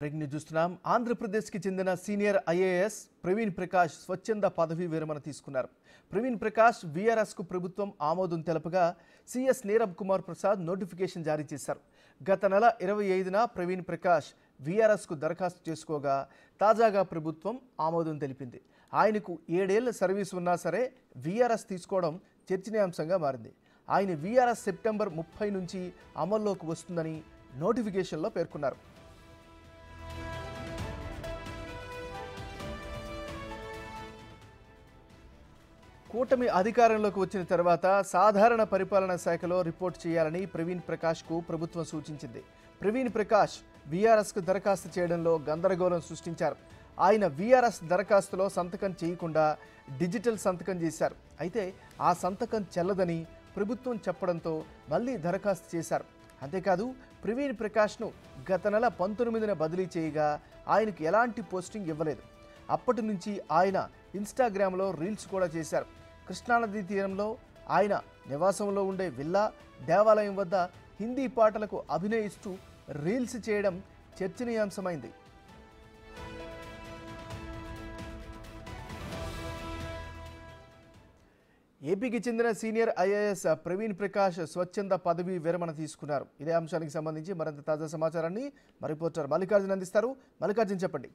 Breaking చూస్తున్నాం. ఆంధ్రప్రదేశ్కి చెందిన సీనియర్ ఐఏఎస్ ప్రవీణ్ ప్రకాష్ స్వచ్ఛంద పదవీ విరమణ తీసుకున్నారు. ప్రవీణ్ ప్రకాష్ వీఆర్ఎస్కు ప్రభుత్వం ఆమోదం తెలపగా సిఎస్ నీరబ్ కుమార్ ప్రసాద్ నోటిఫికేషన్ జారీ చేశారు. గత నెల 25న ప్రవీణ్ ప్రకాష్ వీఆర్ఎస్కు దరఖాస్తు చేసుకోగా తాజాగా ప్రభుత్వం ఆమోదం తెలిపింది. ఆయనకు 7 ఏళ్ల సర్వీస్ ఉన్నా సరే వీఆర్ఎస్ తీసుకోవడం చర్చనీయాంశంగా మారింది. ఆయన వీఆర్ఎస్ సెప్టెంబర్ 30 నుంచి అమల్లోకి వస్తుందని నోటిఫికేషన్లో పేర్కొన్నారు. కూటమి అధికారంలోకి వచ్చిన తర్వాత సాధారణ పరిపాలనా శాఖలో రిపోర్ట్ చేయాలని ప్రవీణ్ ప్రకాష్కు ప్రభుత్వం సూచించింది. ప్రవీణ్ ప్రకాష్ వీఆర్ఎస్కు దరఖాస్తు చేయడంలో గందరగోళం సృష్టించారు. ఆయన వీఆర్ఎస్ దరఖాస్తులో సంతకం చేయకుండా డిజిటల్ సంతకం చేశారు. అయితే ఆ సంతకం చెల్లదని ప్రభుత్వం చెప్పడంతో మళ్ళీ దరఖాస్తు చేశారు. అంతేకాదు ప్రవీణ్ ప్రకాష్ను గత నెల 19న బదిలీ చేయగా ఆయనకు ఎలాంటి పోస్టింగ్ ఇవ్వలేదు. అప్పటి నుంచి ఆయన ఇన్స్టాగ్రామ్లో రీల్స్ కూడా చేశారు. కృష్ణానదీ తీరంలో ఆయన నివాసంలో ఉండే విల్లా, దేవాలయం వద్ద హిందీ పాటలకు అభినయిస్తూ రీల్స్ చేయడం చర్చనీయాంశమైంది. ఏపీకి చెందిన సీనియర్ ఐఏఎస్ ప్రవీణ్ ప్రకాష్ స్వచ్ఛంద పదవీ విరమణ తీసుకున్నారు. ఇదే అంశానికి సంబంధించి మరింత తాజా సమాచారాన్ని మా రిపోర్టర్ మల్లికార్జున్ అందిస్తారు. మల్లికార్జున్, చెప్పండి.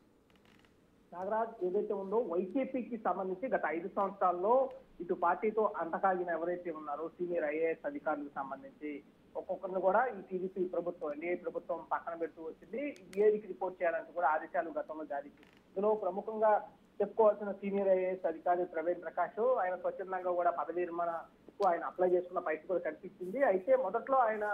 నాగరాజ్, ఏదైతే ఉందో వైసీపీకి సంబంధించి గత 5 సంవత్సరాల్లో ఇటు పార్టీతో అంతకాగిన ఎవరైతే ఉన్నారో సీనియర్ ఐఏఎస్ అధికారులకు సంబంధించి ఒక్కొక్కరిని కూడా ఈ టీడీపీ ప్రభుత్వం, ఎన్డీఏ ప్రభుత్వం పక్కన పెడుతూ వచ్చింది. ఏడికి రిపోర్ట్ చేయాలంటూ కూడా ఆదేశాలు గతంలో జారీ చేసింది. ఇందులో ప్రముఖంగా చెప్పుకోవాల్సిన సీనియర్ ఐఏఎస్ అధికారి ప్రవీణ్ ప్రకాష్ ఆయన స్వచ్ఛందంగా కూడా పదవీ విరమణకు ఆయన అప్లై చేసుకున్న పరిస్థితి కూడా కనిపించింది. అయితే మొదట్లో ఆయన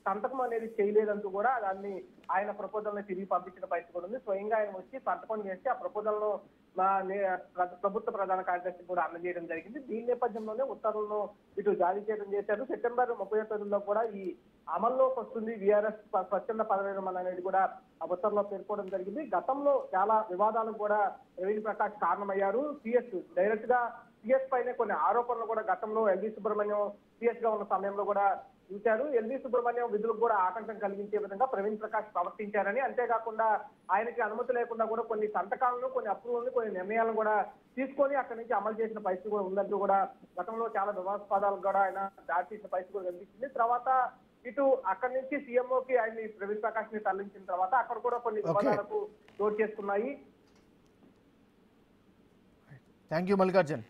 సంతకం అనేది చేయలేదంటూ కూడా దాన్ని ఆయన ప్రపోజల్ని తిరిగి పంపించిన పరిస్థితి కూడా ఉంది. స్వయంగా ఆయన వచ్చి సంతకం చేసి ఆ ప్రపోజల్ను ప్రభుత్వ ప్రధాన కార్యదర్శి కూడా అందజేయడం జరిగింది. దీని నేపథ్యంలోనే ఉత్తర్వులను ఇటు జారీ చేయడం చేశారు. సెప్టెంబర్ 31లో కూడా ఈ అమల్లోకి వస్తుంది వీఆర్ఎస్ స్వచ్ఛంద పదవీ విరమణ అనేది కూడా ఆ ఉత్తర్వులో పేర్కోవడం జరిగింది. గతంలో చాలా వివాదాలకు కూడా ప్రవీణ్ ప్రకాష్ కారణమయ్యారు. సిఎస్ డైరెక్ట్ గా సిఎస్ పైనే కొన్ని ఆరోపణలు కూడా గతంలో ఎల్వి సుబ్రహ్మణ్యం సిఎస్ గా ఉన్న సమయంలో కూడా చూశారు. ఎల్వి సుబ్రహ్మణ్యం విధులకు కూడా ఆటంకం కలిగించే విధంగా ప్రవీణ్ ప్రకాష్ ప్రవర్తించారని, అంతేకాకుండా ఆయనకి అనుమతి లేకుండా కూడా కొన్ని సంతకాలను, కొన్ని అప్రూవల్ని, కొన్ని నిర్ణయాలను కూడా తీసుకొని అక్కడి నుంచి అమలు చేసిన పరిస్థితి కూడా ఉందంటూ కూడా గతంలో చాలా వివాదాస్పదాలకు కూడా ఆయన దారి తీసిన పరిస్థితి కూడా కనిపించింది. తర్వాత ఇటు అక్కడి నుంచి సీఎంఓకి ఆయన్ని ప్రవీణ్ ప్రకాష్ ని తరలించిన తర్వాత అక్కడ కూడా కొన్ని వివాదాలకు చోటు చేసుకున్నాయి. Thank you Mallikarjun.